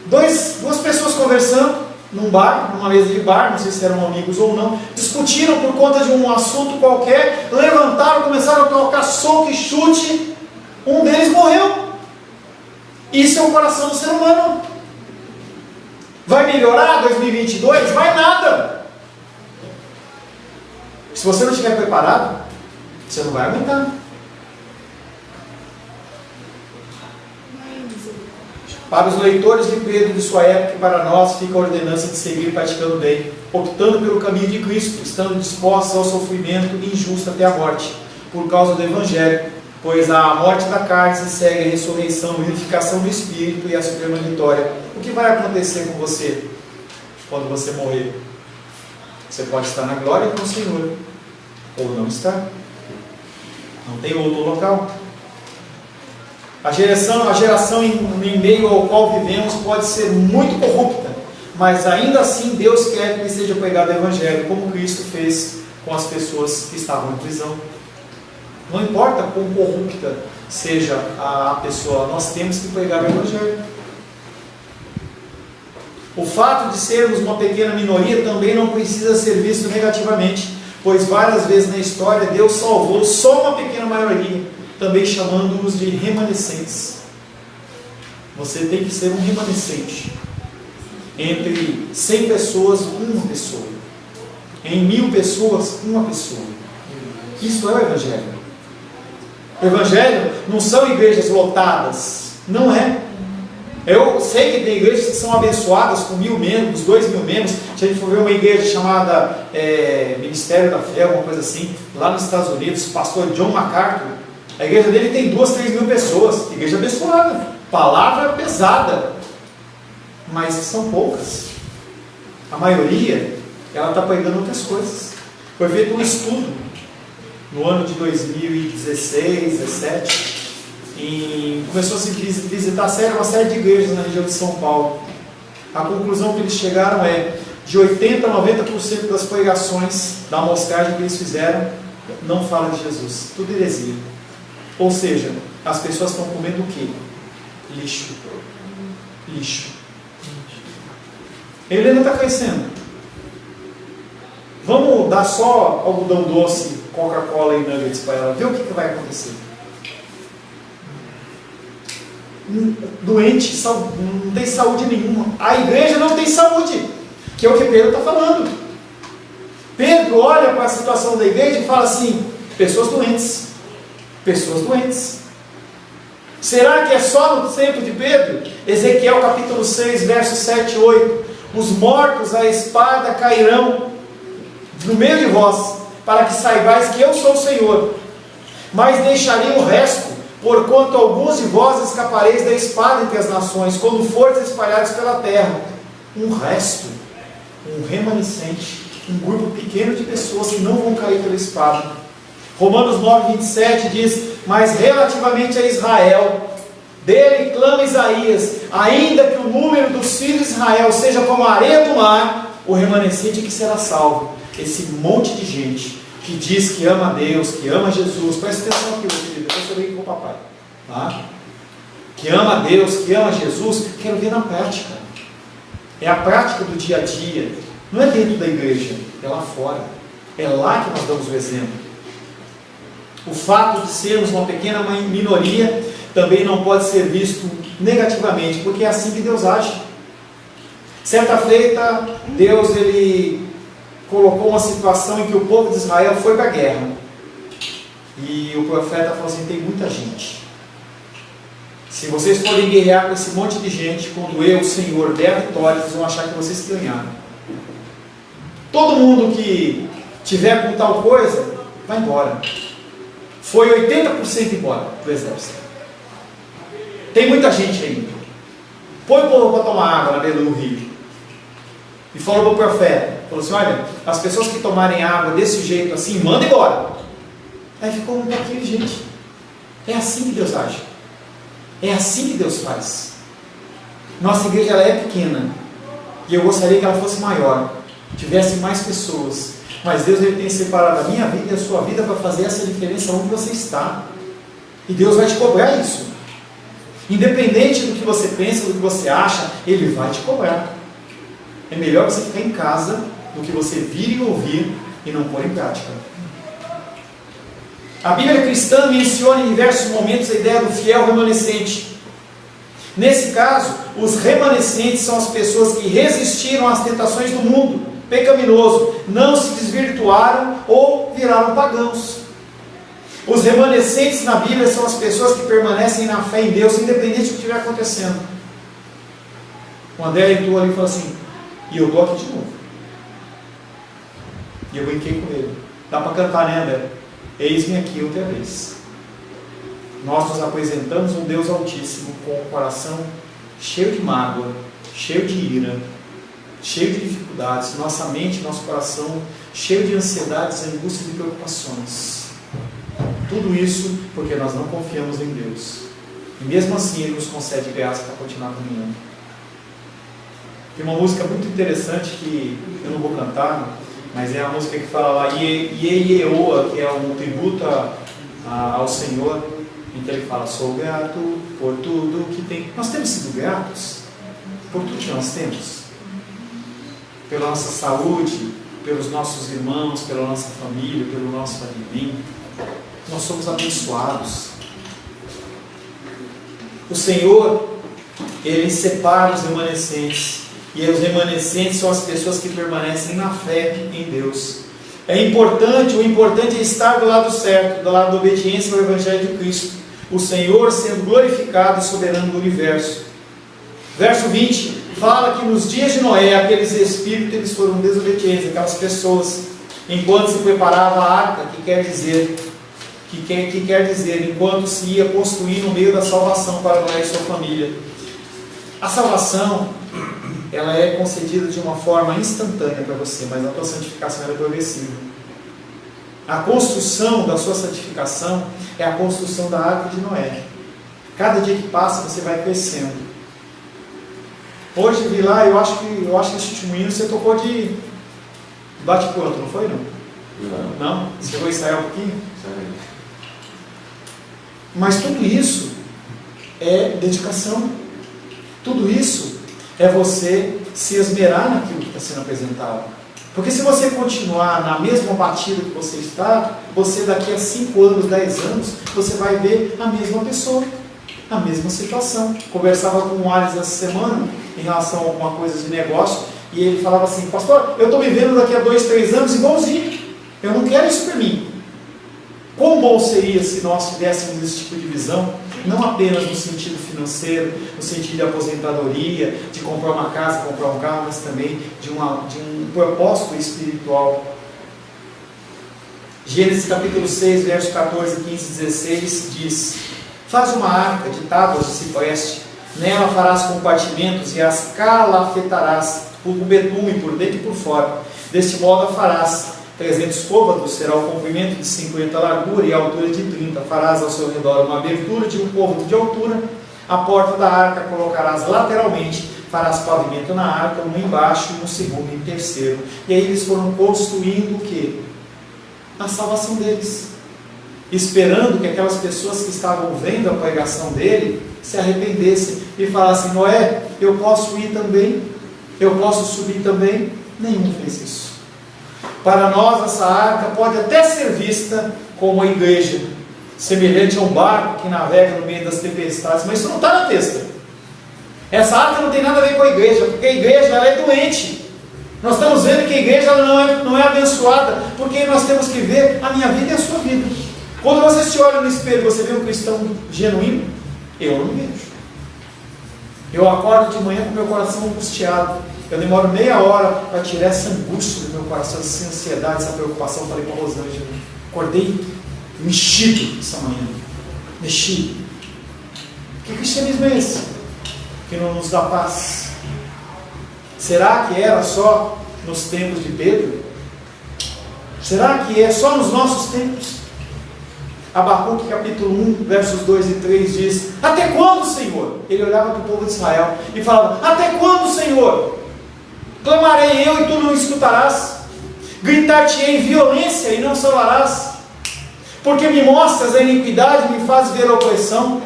duas pessoas conversando num bar, numa mesa de bar, não sei se eram amigos ou não, discutiram por conta de um assunto qualquer, levantaram, começaram a trocar soco e chute, um deles morreu. Isso é o coração do ser humano. Vai melhorar 2022? Vai nada. Se você não estiver preparado, você não vai aguentar. Para os leitores de Pedro de sua época e para nós fica a ordenança de seguir praticando bem, optando pelo caminho de Cristo, estando dispostos ao sofrimento injusto até a morte, por causa do Evangelho, pois a morte da carne se segue a ressurreição, a vivificação do Espírito e a suprema vitória. O que vai acontecer com você quando você morrer? Você pode estar na glória com o Senhor, ou não estar. Não tem outro local. A geração em meio ao qual vivemos pode ser muito corrupta, mas ainda assim Deus quer que seja pregado o Evangelho, como Cristo fez com as pessoas que estavam em prisão. Não importa quão corrupta seja a pessoa, nós temos que pregar o Evangelho. O fato de sermos uma pequena minoria também não precisa ser visto negativamente, pois várias vezes na história Deus salvou só uma pequena maioria, também chamando-os de remanescentes. Você tem que ser um remanescente. Entre 100 pessoas, uma pessoa. Em 1000 pessoas, uma pessoa. Isso é o Evangelho. O Evangelho não são igrejas lotadas. Não é. Eu sei que tem igrejas que são abençoadas com 1000 membros, 2000 membros. Se a gente for ver uma igreja chamada Ministério da Fé, alguma coisa assim, lá nos Estados Unidos, o pastor John MacArthur, a igreja dele tem 2, 3 mil pessoas. Igreja abençoada, palavra pesada, mas são poucas. A maioria, ela está pregando outras coisas. Foi feito um estudo no ano de 2016, 2017, começou a se visitar uma série de igrejas na região de São Paulo. A conclusão que eles chegaram é de 80% a 90% das pregações da amostragem que eles fizeram não fala de Jesus, tudo heresia. Ou seja, as pessoas estão comendo o quê? Lixo. A Helena está crescendo. Vamos dar só algodão doce, Coca-Cola e nuggets para ela, ver o que vai acontecer. Doente, não tem saúde nenhuma. A igreja não tem saúde, que é o que Pedro está falando. Pedro olha para a situação da igreja e fala assim: pessoas doentes, pessoas doentes. Será que é só no tempo de Pedro? Ezequiel capítulo 6, versos 7 e 8: os mortos à espada cairão no meio de vós, para que saibais que eu sou o Senhor. Mas deixarei o resto, porquanto alguns de vós escapareis da espada entre as nações, quando fordes espalhados pela terra. Um resto, um remanescente, um grupo pequeno de pessoas que não vão cair pela espada. Romanos 9, 27 diz: mas relativamente a Israel, dele clama Isaías, ainda que o número dos filhos de Israel seja como a areia do mar, o remanescente que será salvo. Esse monte de gente que diz que ama a Deus, que ama Jesus, presta atenção aqui, meu querido, depois eu venho com o papai, tá? Que ama a Deus, que ama Jesus, quero ver na prática. É a prática do dia a dia, não é dentro da igreja, é lá fora, é lá que nós damos o exemplo. O fato de sermos uma pequena minoria também não pode ser visto negativamente, porque é assim que Deus age. Certa feita, Deus ele colocou uma situação em que o povo de Israel foi para a guerra. E o profeta falou assim: tem muita gente. Se vocês forem guerrear com esse monte de gente, quando eu, o Senhor, der a vitória, vocês vão achar que vocês ganharam. Todo mundo que tiver com tal coisa, vai embora. Foi 80% embora do exército. Tem muita gente ainda. Põe o povo para tomar água na beira do rio. E falou para o profeta, falou assim: olha, as pessoas que tomarem água desse jeito assim, manda embora. Aí ficou um pouquinho de gente. É assim que Deus age. É assim que Deus faz. Nossa igreja ela é pequena. E eu gostaria que ela fosse maior. Tivesse mais pessoas. Mas Deus ele tem separado a minha vida e a sua vida para fazer essa diferença onde você está. E Deus vai te cobrar isso. Independente do que você pensa, do que você acha, Ele vai te cobrar. É melhor você ficar em casa do que você vir e ouvir e não pôr em prática. A Bíblia cristã menciona em diversos momentos a ideia do fiel remanescente. Nesse caso, os remanescentes são as pessoas que resistiram às tentações do mundo pecaminoso, não se desvirtuaram ou viraram pagãos. Os remanescentes na Bíblia são as pessoas que permanecem na fé em Deus, independente do que estiver acontecendo. O André entrou ali e falou assim: e eu estou aqui de novo. E eu brinquei com ele. Dá para cantar, né, André? Eis-me aqui outra vez. Nós nos apresentamos um Deus Altíssimo com o coração cheio de mágoa, cheio de ira, cheio de dificuldades, nossa mente, nosso coração cheio de ansiedades, angústias e preocupações. Tudo isso porque nós não confiamos em Deus. E mesmo assim Ele nos concede graça para continuar caminhando. Tem uma música muito interessante que eu não vou cantar, mas é a música que fala lá Ieieoa, que é um tributo ao Senhor, em que Ele fala: sou grato por tudo que tem. Nós temos sido gratos por tudo que nós temos. Pela nossa saúde, pelos nossos irmãos, pela nossa família, pelo nosso alimento. Nós somos abençoados. O Senhor, Ele separa os remanescentes. E os remanescentes são as pessoas que permanecem na fé em Deus. O importante é estar do lado certo, do lado da obediência ao Evangelho de Cristo. O Senhor sendo glorificado e soberano do universo. Verso 20, fala que nos dias de Noé, aqueles espíritos eles foram desobedientes, aquelas pessoas, enquanto se preparava a arca, que quer dizer, enquanto se ia construir no meio da salvação para Noé e sua família. A salvação, ela é concedida de uma forma instantânea para você, mas a tua santificação é progressiva. A construção da sua santificação é a construção da arca de Noé. Cada dia que passa você vai crescendo. Hoje vi lá, eu acho que esse testemunho você tocou de bate-pronto, não foi? Não? Você chegou a ensaiar um pouquinho? Mas tudo isso é dedicação. Tudo isso é você se esmerar naquilo que está sendo apresentado. Porque se você continuar na mesma batida que você está, você daqui a 5 anos, 10 anos, você vai ver a mesma pessoa, a mesma situação. Conversava com o Alex essa semana em relação a alguma coisa de negócio, e ele falava assim: pastor, eu estou me vendo daqui a 2, 3 anos igualzinho, eu não quero isso para mim. Quão bom seria se nós tivéssemos esse tipo de visão, não apenas no sentido financeiro, no sentido de aposentadoria, de comprar uma casa, comprar um carro, mas também de um propósito espiritual. Gênesis capítulo 6, versos 14, 15 e 16 diz: faz uma arca de tábuas de cipreste, nela farás compartimentos e as calafetarás por betume por dentro e por fora. Deste modo a farás 300 côvados, será o comprimento de 50, a largura e a altura de 30. Farás ao seu redor uma abertura de 1 côvado de altura. A porta da arca colocarás lateralmente. Farás pavimento na arca, um embaixo, um segundo e um terceiro. E aí eles foram construindo o quê? A salvação deles. Esperando que aquelas pessoas que estavam vendo a pregação dele se arrependessem e falassem: Noé, eu posso ir também? Eu posso subir também? Nenhum fez isso. Para nós, essa arca pode até ser vista como a igreja, semelhante a um barco que navega no meio das tempestades, mas isso não está na texta. Essa arca não tem nada a ver com a igreja, porque a igreja ela é doente. Nós estamos vendo que a igreja ela não é abençoada, porque nós temos que ver a minha vida e a sua vida. Quando você se olha no espelho, você vê um cristão genuíno? Eu não vejo. Eu acordo de manhã com meu coração angustiado. Eu demoro meia hora para tirar essa angústia do meu coração, essa ansiedade, essa preocupação. Eu falei para a Rosângela, acordei mexido essa manhã. Mexido. Que cristianismo é esse? Que não nos dá paz. Será que era só nos tempos de Pedro? Será que é só nos nossos tempos? Abacuque capítulo 1, versos 2 e 3 diz: até quando, Senhor? Ele olhava para o povo de Israel e falava: até quando, Senhor? Clamarei eu e tu não escutarás, gritar-te-ei violência e não salvarás, porque me mostras a iniquidade e me fazes ver a opressão,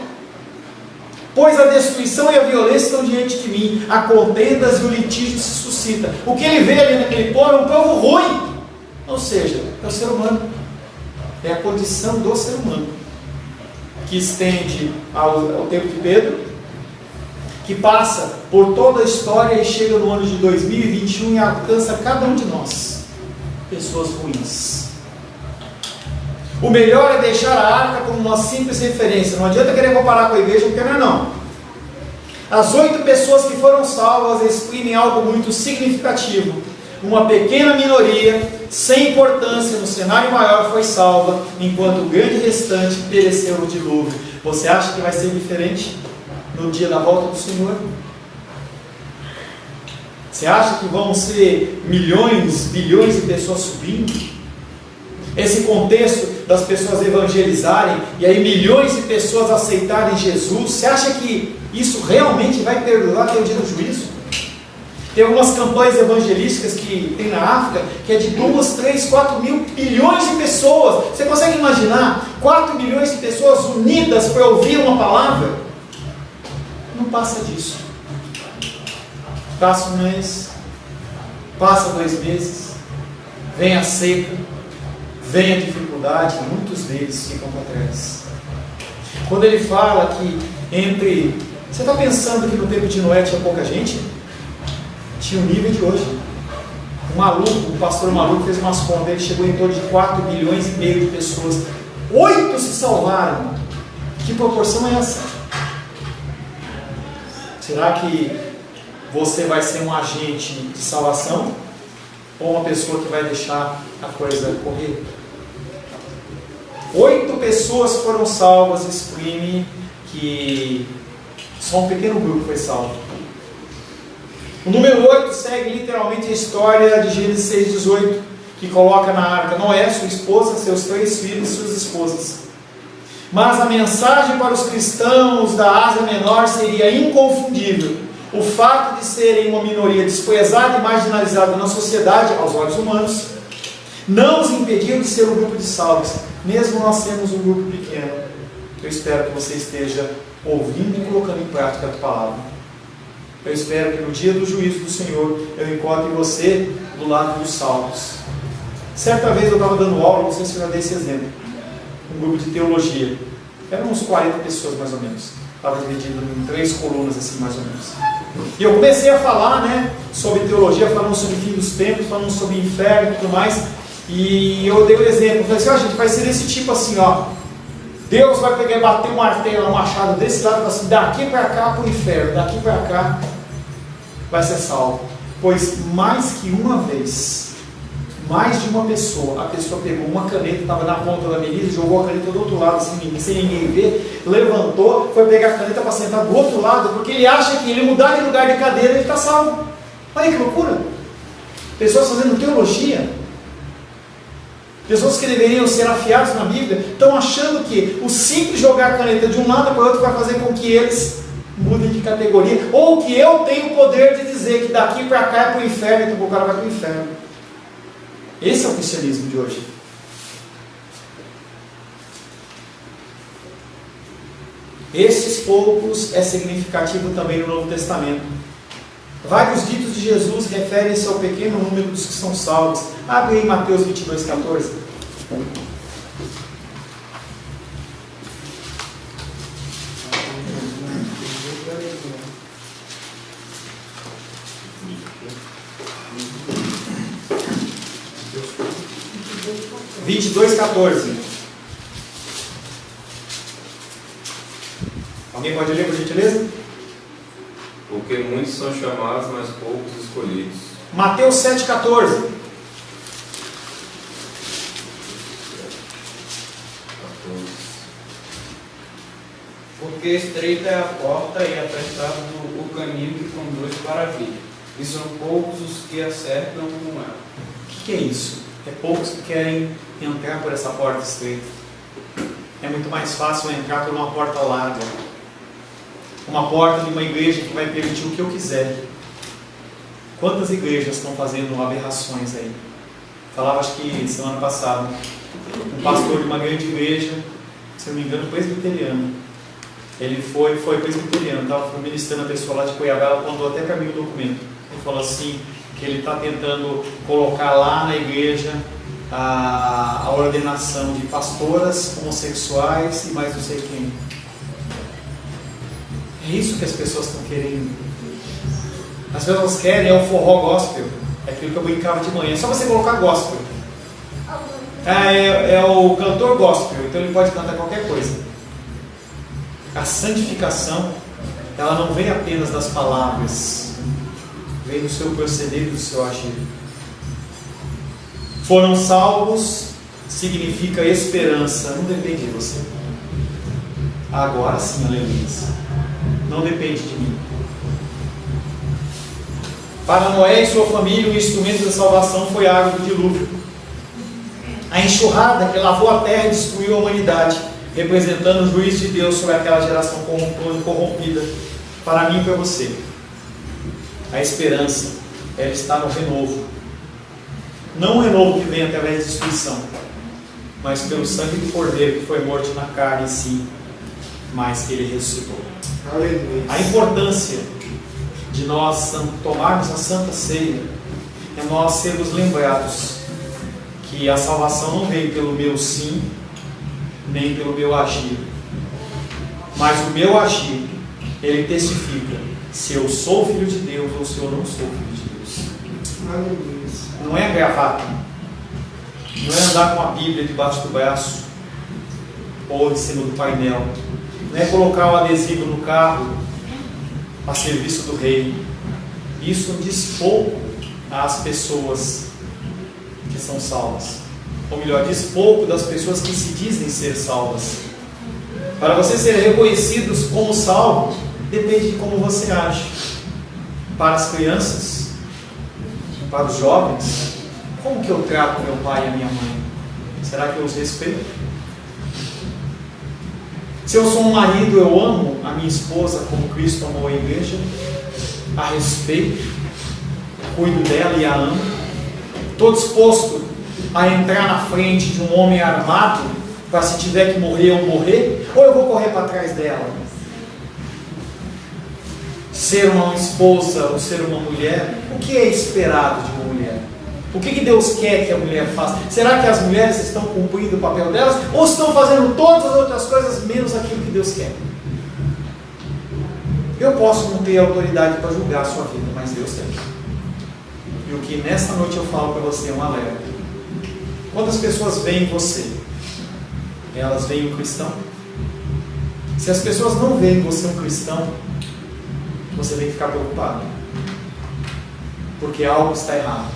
pois a destruição e a violência estão diante de mim, há contendas e o litígio se suscita. O que ele vê ali naquele povo é um povo ruim, ou seja, é o ser humano, é a condição do ser humano, que estende ao tempo de Pedro, que passa por toda a história e chega no ano de 2021 e alcança cada um de nós, pessoas ruins. O melhor é deixar a arca como uma simples referência. Não adianta querer comparar com a igreja, porque não. As 8 pessoas que foram salvas exprimem algo muito significativo. Uma pequena minoria, sem importância no cenário maior, foi salva, enquanto o grande restante pereceu no dilúvio. Você acha que vai ser diferente no dia da volta do Senhor? Você acha que vão ser milhões, bilhões de pessoas subindo? Esse contexto das pessoas evangelizarem e aí milhões de pessoas aceitarem Jesus, você acha que isso realmente vai perdurar até o dia do juízo? Tem algumas campanhas evangelísticas que tem na África, que é de 2, 3, 4 mil bilhões de pessoas. Você consegue imaginar 4 milhões de pessoas unidas para ouvir uma palavra? Não passa disso. Passa um mês, passa 2 meses, vem a seca, vem a dificuldade, muitos deles ficam para trás. Quando ele fala que você está pensando que no tempo de Noé tinha pouca gente? Tinha o nível de hoje. Um pastor maluco fez umas contas, ele chegou em torno de 4 bilhões e meio de pessoas. 8 se salvaram. Que proporção é essa? Será que você vai ser um agente de salvação? Ou uma pessoa que vai deixar a coisa correr? 8 pessoas foram salvas, exprime que só um pequeno grupo foi salvo. O número 8 segue literalmente a história de Gênesis 6,18, que coloca na arca Noé, sua esposa, seus 3 filhos e suas esposas. Mas a mensagem para os cristãos da Ásia Menor seria inconfundível. O fato de serem uma minoria desprezada e marginalizada na sociedade, aos olhos humanos, não os impediu de ser um grupo de salvos, mesmo nós sermos um grupo pequeno. Eu espero que você esteja ouvindo e colocando em prática a tua palavra. Eu espero que no dia do juízo do Senhor eu encontre você do lado dos salvos. Certa vez eu estava dando aula, não sei se eu já dei esse exemplo, um grupo de teologia. Eram uns 40 pessoas mais ou menos. Estava dividido em 3 colunas assim mais ou menos. E eu comecei a falar, né, sobre teologia, falando sobre o fim dos tempos, falando sobre o inferno e tudo mais. E eu dei um exemplo, eu falei assim, ó, gente, vai ser desse tipo assim, ó. Deus vai pegar e bater um martelo, um machado desse lado, assim, daqui para cá para o inferno, daqui para cá vai ser salvo. Pois mais que uma vez, mais de uma pessoa, a pessoa pegou uma caneta, estava na ponta da mesa, jogou a caneta do outro lado, assim, sem ninguém ver, levantou, foi pegar a caneta para sentar do outro lado, porque ele acha que ele mudar de lugar de cadeira, ele está salvo. Olha que loucura! Pessoas fazendo teologia, pessoas que deveriam ser afiadas na Bíblia, estão achando que o simples jogar a caneta de um lado para o outro vai fazer com que eles mudem de categoria, ou que eu tenho o poder de dizer que daqui para cá é para o inferno, então o cara vai para o inferno. Esse é o cristianismo de hoje. Esses poucos é significativo também no Novo Testamento. Vários ditos de Jesus referem-se ao pequeno número dos que são salvos. Abre aí Mateus 22:14. Alguém pode ler, por gentileza? Porque muitos são chamados, mas poucos escolhidos. Mateus 7,14. Porque estreita é a porta e apertado o caminho que conduz para a vida, e são poucos os que acertam com ela. O que é isso? É poucos que querem entrar por essa porta estreita. É muito mais fácil entrar por uma porta larga. Uma porta de uma igreja que vai permitir o que eu quiser. Quantas igrejas estão fazendo aberrações aí? Falava, acho que semana passada, um pastor de uma grande igreja, se não me engano, presbiteriano. Ele foi presbiteriano, estava ministrando a pessoa lá de Cuiabá, ela mandou até para mim o documento. Ele falou assim, que ele está tentando colocar lá na igreja a ordenação de pastoras homossexuais e mais não sei quem. É isso que as pessoas estão querendo. As pessoas querem é o forró gospel. É aquilo que eu brincava de manhã. É só você colocar gospel. É o cantor gospel. Então ele pode cantar qualquer coisa. A santificação, ela não vem apenas das palavras. Vem do seu proceder e do seu agir. Foram salvos significa esperança. Não depende de você. Agora sim, aleluia. Não depende de mim. Para Noé e sua família, o instrumento da salvação foi a água do dilúvio. A enxurrada que lavou a terra e destruiu a humanidade, representando o juízo de Deus sobre aquela geração corrompida. Para mim e para você, a esperança, ela está no renovo. Não o renovo que vem através da destruição, mas pelo sangue do Cordeiro que foi morto na carne em si, mas que ele ressuscitou. Aleluia. A importância de nós tomarmos a Santa Ceia é nós sermos lembrados que a salvação não veio pelo meu sim, nem pelo meu agir, mas o meu agir, ele testifica se eu sou filho de Deus ou se eu não sou filho de Deus. Aleluia. Não é gravata, não é andar com a Bíblia debaixo do braço ou em cima do painel, não é colocar o adesivo no carro a serviço do rei. Isso diz pouco às pessoas que são salvas, ou melhor, diz pouco das pessoas que se dizem ser salvas. Para você ser reconhecidos como salvo, depende de como você age. Para as crianças, para os jovens, como que eu trato meu pai e a minha mãe? Será que eu os respeito? Se eu sou um marido, eu amo a minha esposa como Cristo amou a igreja, a respeito, cuido dela e a amo. Estou disposto a entrar na frente de um homem armado para, se tiver que morrer, eu morrer, ou eu vou correr para trás dela? Ser uma esposa ou ser uma mulher, o que é esperado de uma mulher? O que Deus quer que a mulher faça? Será que as mulheres estão cumprindo o papel delas? Ou estão fazendo todas as outras coisas menos aquilo que Deus quer? Eu posso não ter autoridade para julgar a sua vida, mas Deus tem. E o que nessa noite eu falo para você é um alerta. Quantas pessoas veem você? Elas veem um cristão? Se as pessoas não veem você um cristão, você tem que ficar preocupado, porque algo está errado.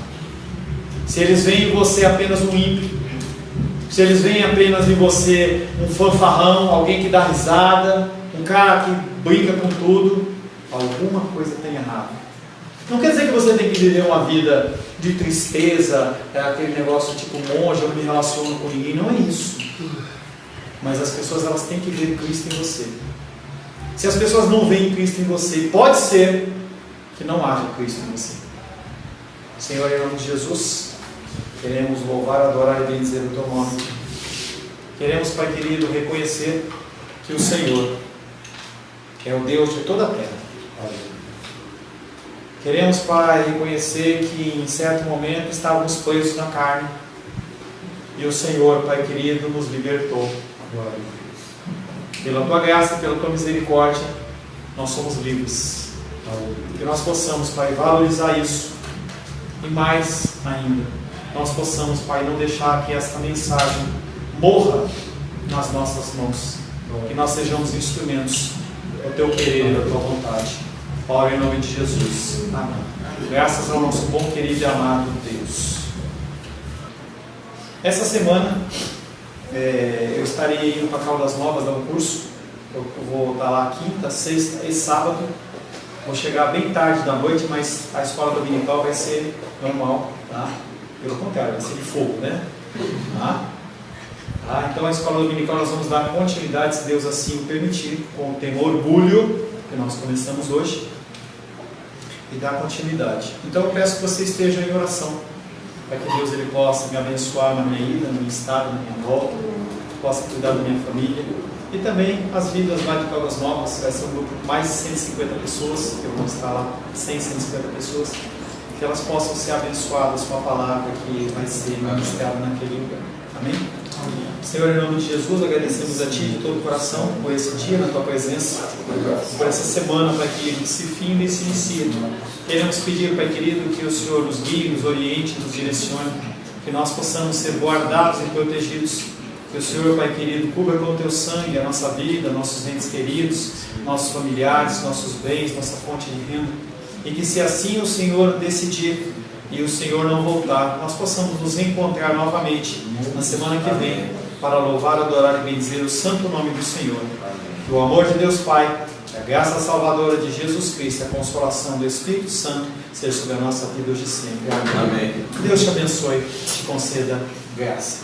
Se eles veem em você apenas um ímpio, se eles veem apenas em você um fanfarrão, alguém que dá risada, um cara que brinca com tudo, alguma coisa tem errado. Não quer dizer que você tem que viver uma vida de tristeza, aquele negócio tipo monge, eu não me relaciono com ninguém, não é isso. Mas as pessoas, elas têm que ver Cristo em você. Se as pessoas não veem Cristo em você, pode ser que não haja Cristo em você. Senhor, em nome de Jesus, queremos louvar, adorar e bendizer o Teu nome. Queremos, Pai querido, reconhecer que o Senhor é o Deus de toda a terra. Queremos, Pai, reconhecer que em certo momento estávamos presos na carne e o Senhor, Pai querido, nos libertou. Pela Tua graça, pela Tua misericórdia, nós somos livres. Que nós possamos, Pai, valorizar isso. E mais ainda, nós possamos, Pai, não deixar que esta mensagem morra nas nossas mãos. Que nós sejamos instrumentos do Teu querer e da Tua vontade. Oro em nome de Jesus. Amém. Graças ao nosso bom, querido e amado Deus. Essa semana eu estarei indo para Caldas Novas dar um curso. Eu vou estar lá quinta, sexta e sábado. Vou chegar bem tarde da noite, mas a escola dominical vai ser normal, tá? Pelo contrário, vai ser de fogo, né? Tá? Então a escola dominical nós vamos dar continuidade, se Deus assim o permitir, com o tema orgulho, que nós começamos hoje, e dar continuidade. Então eu peço que você esteja em oração, para que Deus ele possa me abençoar na minha ida, no meu estado, na minha volta, possa cuidar da minha família, e também as vidas lá de Caldas Novas. Vai ser um grupo de mais de 150 pessoas, eu vou estar lá, 150 pessoas, que elas possam ser abençoadas com a palavra que vai ser ministrada naquele lugar. Amém? Senhor, em nome de Jesus, agradecemos a Ti de todo o coração por esse dia na Tua presença, por essa semana, Pai querido, que se finda e se inicia. Queremos pedir, Pai querido, que o Senhor nos guie, nos oriente, nos direcione, que nós possamos ser guardados e protegidos, que o Senhor, Pai querido, cubra com o Teu sangue a nossa vida, nossos entes queridos, nossos familiares, nossos bens, nossa fonte de renda, e que se assim o Senhor decidir e o Senhor não voltar, nós possamos nos encontrar novamente na semana que vem para louvar, adorar e bendizer o santo nome do Senhor. Que o amor de Deus Pai, a graça salvadora de Jesus Cristo, a consolação do Espírito Santo seja sobre a nossa vida hoje e sempre. Amém. Deus te abençoe, te conceda graça.